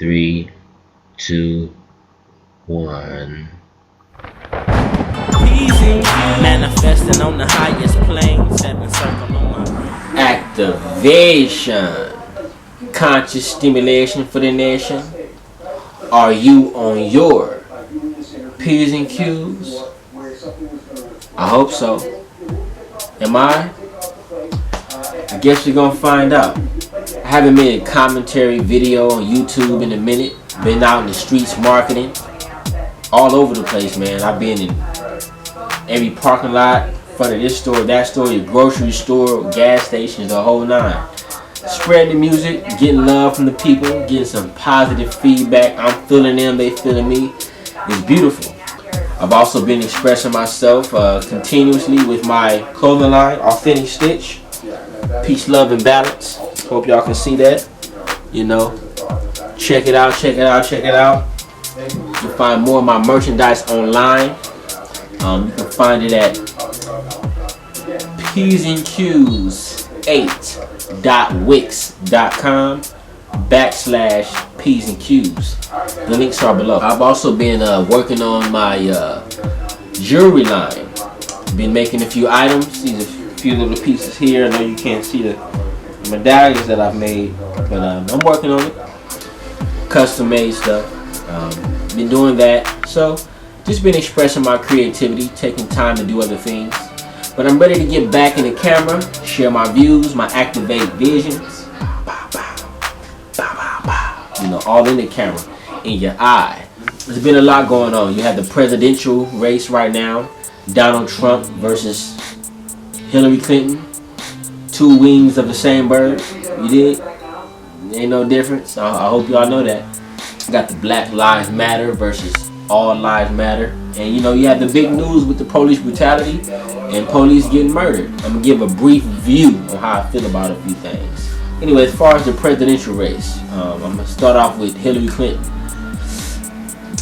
3, 2, 1. Manifesting on the highest plane, 7 circle on my brain. Activation. Conscious stimulation for the nation. Are you on your P's and Q's? I hope so. Am I? I guess we're gonna find out. I haven't made a commentary video on YouTube in a minute. Been out in the streets marketing. All over the place, man. I've been in every parking lot, in front of this store, that store, your grocery store, gas stations, the whole nine. Spreading the music, getting love from the people, getting some positive feedback. I'm feeling them, they feeling me. It's beautiful. I've also been expressing myself continuously with my clothing line, Authentic Stitch. Peace, love, and balance. Hope y'all can see that. You know, check it out, check it out, check it out. You can find more of my merchandise online. You can find it at PzNqZ8.wix.com/PzNqZ. The links are below. I've also been working on my jewelry line. Been making a few items. These are a few little pieces here. I know you can't see the medallions that I've made, but I'm working on it. Custom made stuff. Been doing that. So just been expressing my creativity, taking time to do other things. But I'm ready to get back in the camera, share my views, my activate visions. You know, all in the camera, in your eye. There's been a lot going on. You have the presidential race right now. Donald Trump versus Hillary Clinton. Two wings of the same bird. You dig? Ain't no difference. I hope y'all know that. Got the Black Lives Matter versus All Lives Matter. And you know, you have the big news with the police brutality and police getting murdered. I'm going to give a brief view on how I feel about a few things. Anyway, as far as the presidential race, I'm going to start off with Hillary Clinton.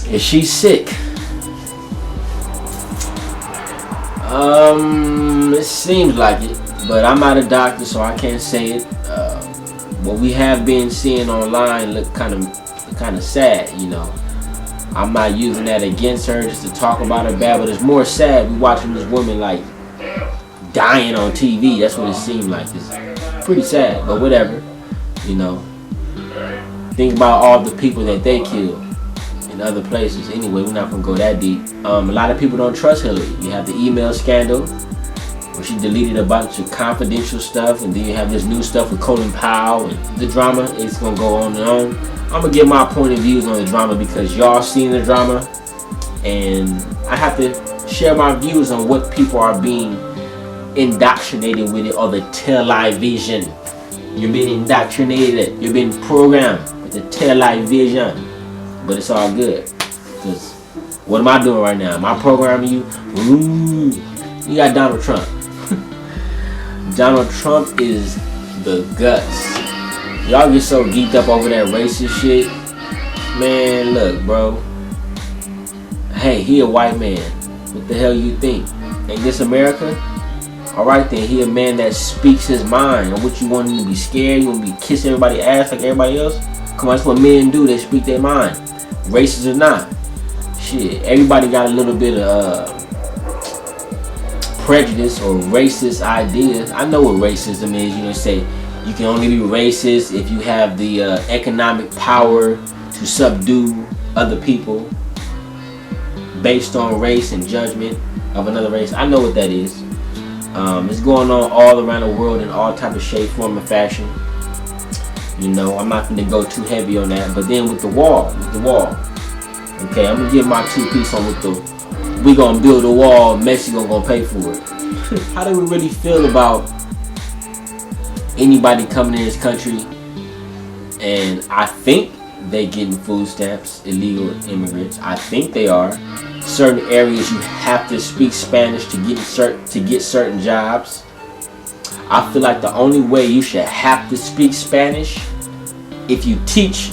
Is she sick? It seems like it, but I'm not a doctor, so I can't say it. What we have been seeing online look kind of sad, you know. I'm not using that against her just to talk about her bad, but it's more sad we watching this woman like dying on TV. That's what it seemed like. It's pretty sad, but whatever, you know. Think about all the people that they killed in other places. Anyway, we're not gonna go that deep. A lot of people don't trust Hillary. You have the email scandal where she deleted a bunch of confidential stuff, and then you have this new stuff with Colin Powell, and the drama is gonna go on and on. I'm gonna give my point of views on the drama because y'all seen the drama, and I have to share my views on what people are being indoctrinated with it, or the television. You're being indoctrinated. You're being programmed with the television. But it's all good. Because what am I doing right now? Am I programming you? Ooh, you got Donald Trump. Donald Trump is the guts. Y'all get so geeked up over that racist shit. Man, look, bro. Hey, he a white man. What the hell you think? Ain't this America? Alright then, he a man that speaks his mind. And what you want him to be scared? You want to be kissing everybody's ass like everybody else? Come on, that's what men do. They speak their mind. Racist or not. Shit, everybody got a little bit of prejudice or racist ideas. I know what racism is. You know, say you can only be racist if you have the economic power to subdue other people based on race and judgment of another race. I know what that is. It's going on all around the world in all type of shape, form, and fashion. You know, I'm not going to go too heavy on that. But then with the wall. Okay, I'm going to give my 2 piece on with the, we going to build a wall, Mexico going to pay for it. How do we really feel about anybody coming in this country? And I think they getting food stamps, illegal immigrants. I think they are. Certain areas you have to speak Spanish to get certain jobs. I feel like the only way you should have to speak Spanish if you teach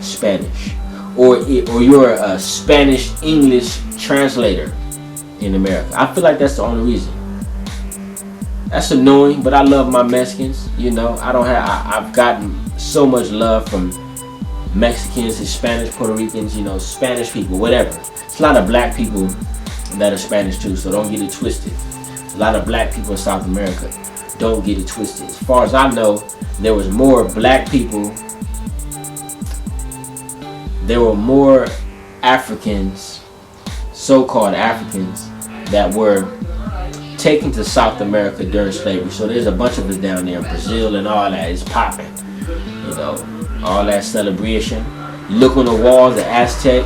Spanish, or you're a Spanish English translator in America. I feel like that's the only reason. That's annoying, but I love my Mexicans. You know, I've gotten so much love from Mexicans, Hispanics, Puerto Ricans, you know, Spanish people, whatever. It's a lot of black people that are Spanish too, so don't get it twisted. A lot of black people in South America. Don't get it twisted. As far as I know, there was more black people. There were more Africans, so-called Africans, that were taken to South America during slavery. So there's a bunch of us down there in Brazil and all that. It's popping. You know, all that celebration. You look on the walls, the Aztec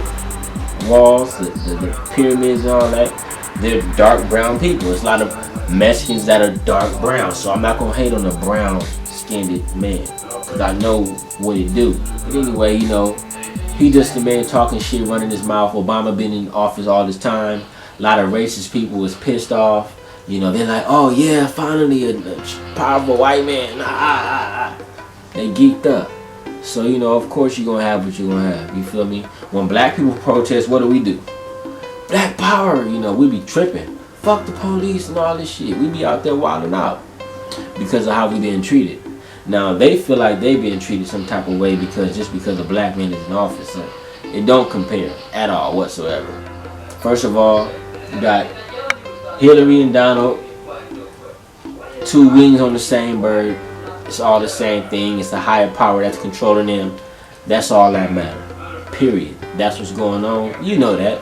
walls, the pyramids and all that. They're dark brown people. It's a lot of Mexicans that are dark brown. So I'm not going to hate on a brown skinned man, because I know what it do. But anyway, you know, he just a man talking shit, running his mouth. Obama been in office all this time. A lot of racist people was pissed off. You know, they're like, oh yeah, finally a powerful white man. They geeked up. So, you know, of course you're going to have what you're going to have. You feel me? When black people protest, what do? Black power, you know, we be tripping. Fuck the police and all this shit. We be out there wilding out because of how we being treated. Now, they feel like they being treated some type of way because a black man is in office. So it don't compare at all whatsoever. First of all, you got Hillary and Donald, two wings on the same bird. It's all the same thing. It's the higher power that's controlling them. That's all that matters. Period. That's what's going on. You know that.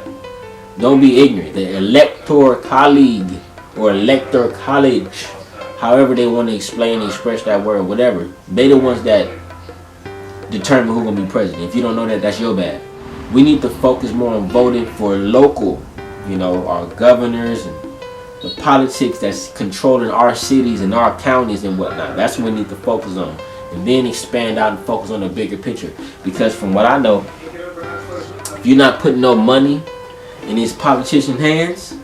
Don't be ignorant. The electoral colleague or electoral college, however they want to explain and express that word, whatever, they the ones that determine who's going to be president. If you don't know that, that's your bad. We need to focus more on voting for local, you know, our governors and the politics that's controlling our cities and our counties and whatnot. That's what we need to focus on. And then expand out and focus on the bigger picture. Because from what I know, if you're not putting no money in these politicians' hands,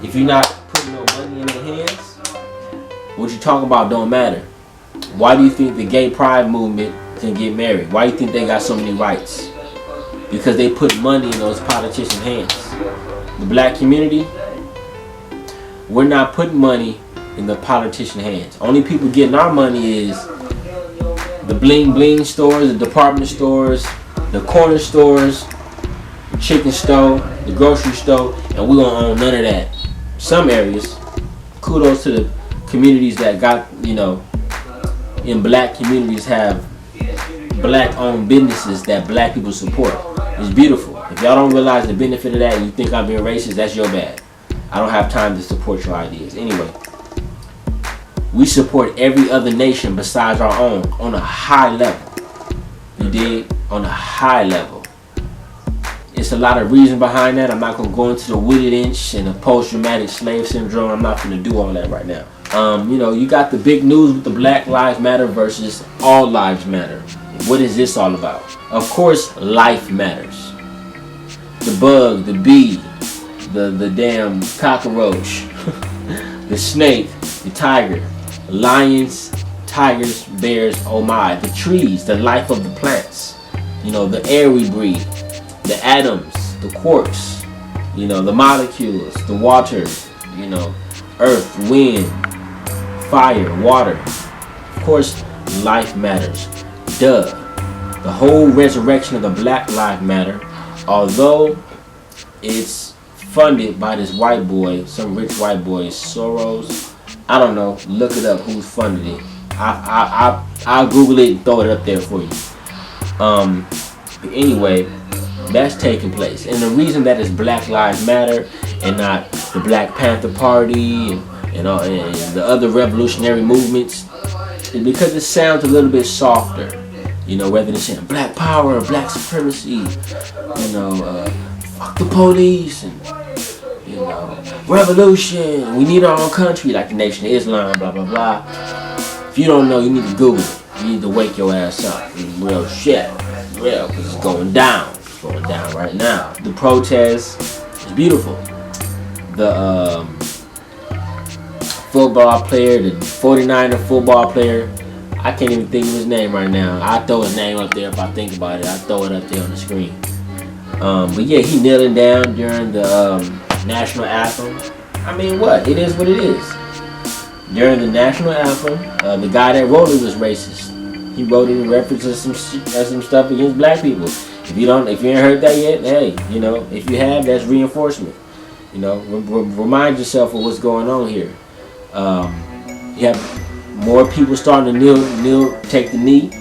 if you're not putting no money in their hands, what you talk about don't matter. Why do you think the gay pride movement can get married? Why do you think they got so many rights? Because they put money in those politicians' hands. The black community, we're not putting money in the politician hands. Only people getting our money is the bling bling stores, the department stores, the corner stores, the chicken store, the grocery store, and we don't own none of that. Some areas, kudos to the communities that got, you know, in black communities have black owned businesses that black people support. It's beautiful. If y'all don't realize the benefit of that and you think I'm being racist, that's your bad. I don't have time to support your ideas. Anyway, we support every other nation besides our own on a high level. You dig? On a high level. It's a lot of reason behind that. I'm not going to go into the witted inch and the post-traumatic slave syndrome. I'm not going to do all that right now. You know, you got the big news with the Black Lives Matter versus All Lives Matter. What is this all about? Of course, life matters. The bug, the bee, the damn cockroach, the snake, the tiger, lions, tigers, bears, oh my, the trees, the life of the plants, you know, the air we breathe, the atoms, the quarks, you know, the molecules, the water, you know, earth, wind, fire, water. Of course, life matters. Duh. The whole resurrection of the Black Lives Matter, although it's funded by this white boy, some rich white boy, Soros. I don't know. Look it up. Who funded it? I'll Google it and throw it up there for you. But anyway, that's taking place, and the reason that it's Black Lives Matter and not the Black Panther Party and the other revolutionary movements is because it sounds a little bit softer. You know, rather than saying black power, black supremacy, you know, fuck the police, and, you know, revolution, we need our own country, like the Nation of Islam, blah, blah, blah. If you don't know, you need to Google it. You need to wake your ass up. Real shit. Real, because it's going down. It's going down right now. The protest is beautiful. The football player, the 49er football player, I can't even think of his name right now. I'll throw his name up there if I think about it. I'll throw it up there on the screen. But yeah, he kneeling down during the national anthem. I mean, what? It is what it is. During the national anthem, the guy that wrote it was racist. He wrote it in reference to some stuff against black people. If you ain't heard that yet, hey, you know, if you have, that's reinforcement. You know, remind yourself of what's going on here. You have more people starting to take the knee.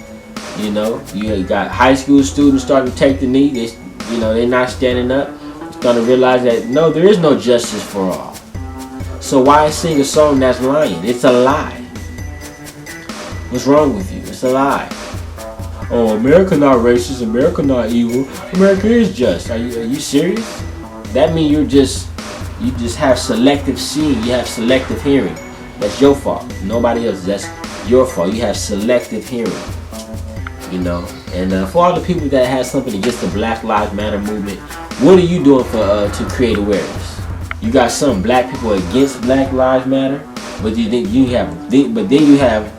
You know, you got high school students starting to take the knee. They're not standing up. They're starting to realize that no, there is no justice for all. So why sing a song that's lying? It's a lie. What's wrong with you? It's a lie. Oh, America not racist. America not evil. America is just. Are you serious? That means you just have selective seeing. You have selective hearing. That's your fault. Nobody else. That's your fault. You have selective hearing. You know. And for all the people that have something against the Black Lives Matter movement, what are you doing to create awareness? You got some black people against Black Lives Matter, but then you have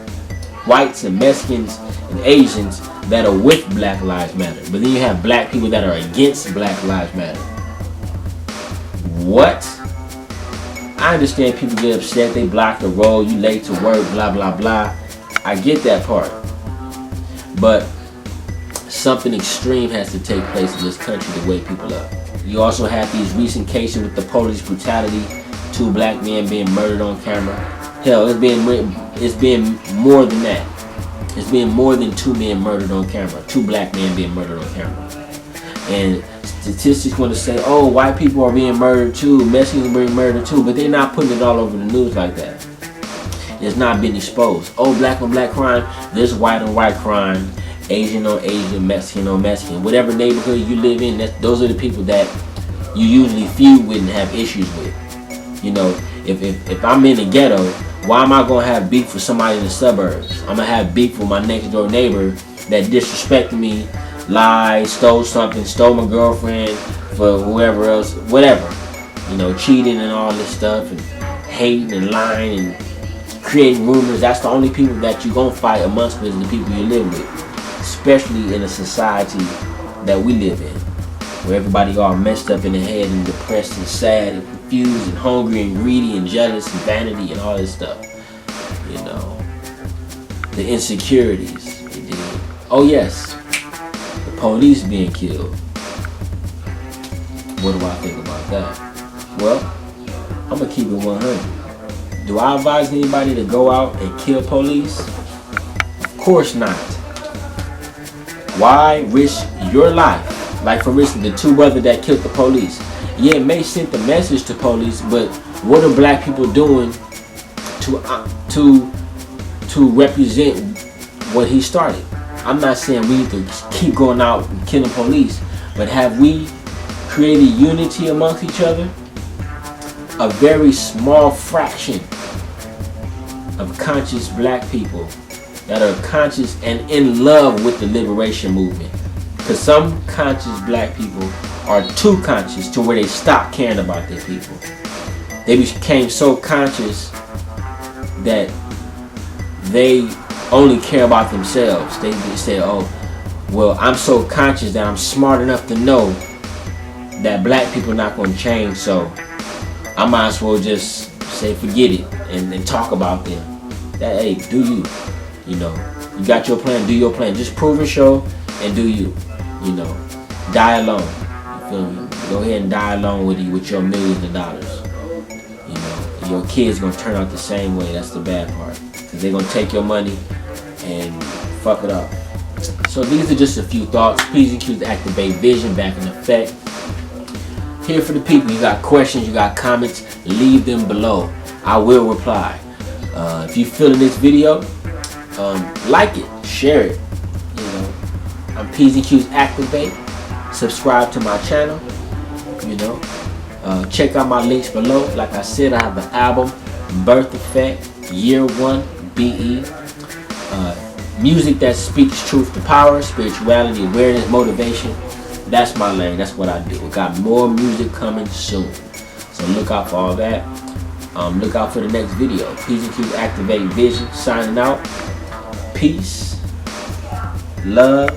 whites and Mexicans and Asians that are with Black Lives Matter. But then you have black people that are against Black Lives Matter. What? I understand people get upset, they block the road, you late to work, blah, blah, blah. I get that part. But something extreme has to take place in this country to wake people up. You also have these recent cases with the police brutality, 2 black men being murdered on camera. Hell, it's been more than that. It's been more than 2 men murdered on camera. 2 black men being murdered on camera. And statistics want to say, oh, white people are being murdered too, Mexicans are being murdered too, but they're not putting it all over the news like that. It's not been exposed. Oh, black on black crime, this white on white crime, Asian on Asian, Mexican on Mexican. Whatever neighborhood you live in, those are the people that you usually feud with and have issues with. You know, if I'm in the ghetto, why am I going to have beef with somebody in the suburbs? I'm going to have beef with my next door neighbor that disrespected me, lied, stole something, stole my girlfriend for whoever else, whatever. You know, cheating and all this stuff, and hating and lying and creating rumors. That's the only people that you're going to fight amongst is the people you live with. Especially in a society that we live in, where everybody all messed up in the head and depressed and sad and confused and hungry and greedy and jealous and vanity and all this stuff. You know, the insecurities. Oh yes, the police being killed. What do I think about that? Well, I'm gonna keep it 100. Do I advise anybody to go out and kill police? Of course not. Why risk your life? Like for instance, the 2 brothers that killed the police. Yeah, it may send the message to police, but what are black people doing to represent what he started? I'm not saying we need to keep going out and killing police, but have we created unity amongst each other? A very small fraction of conscious black people that are conscious and in love with the liberation movement. Because some conscious black people are too conscious to where they stop caring about their people. They became so conscious that they only care about themselves. They say, oh, well, I'm so conscious that I'm smart enough to know that black people are not going to change, so I might as well just say forget it and talk about them. That, hey, do you. You know, you got your plan, do your plan. Just prove and show and do you. You know, die alone. You feel me? Go ahead and die alone with your millions of dollars. You know, your kids gonna turn out the same way. That's the bad part. Because they're gonna take your money and fuck it up. So these are just a few thoughts. PzNqZ AkTiV8 Vision back in effect. Here for the people. You got questions, you got comments, leave them below. I will reply. If you're feeling this video, like it, share it. You know, I'm PzNqZ AkTiV8. Subscribe to my channel. You know, check out my links below. Like I said, I have an album, Birth Effect, Year 1, BE. Music that speaks truth to power, spirituality, awareness, motivation. That's my lane. That's what I do. We got more music coming soon. So look out for all that. Look out for the next video. PzNqZ AkTiV8 Vision signing out. Peace, love,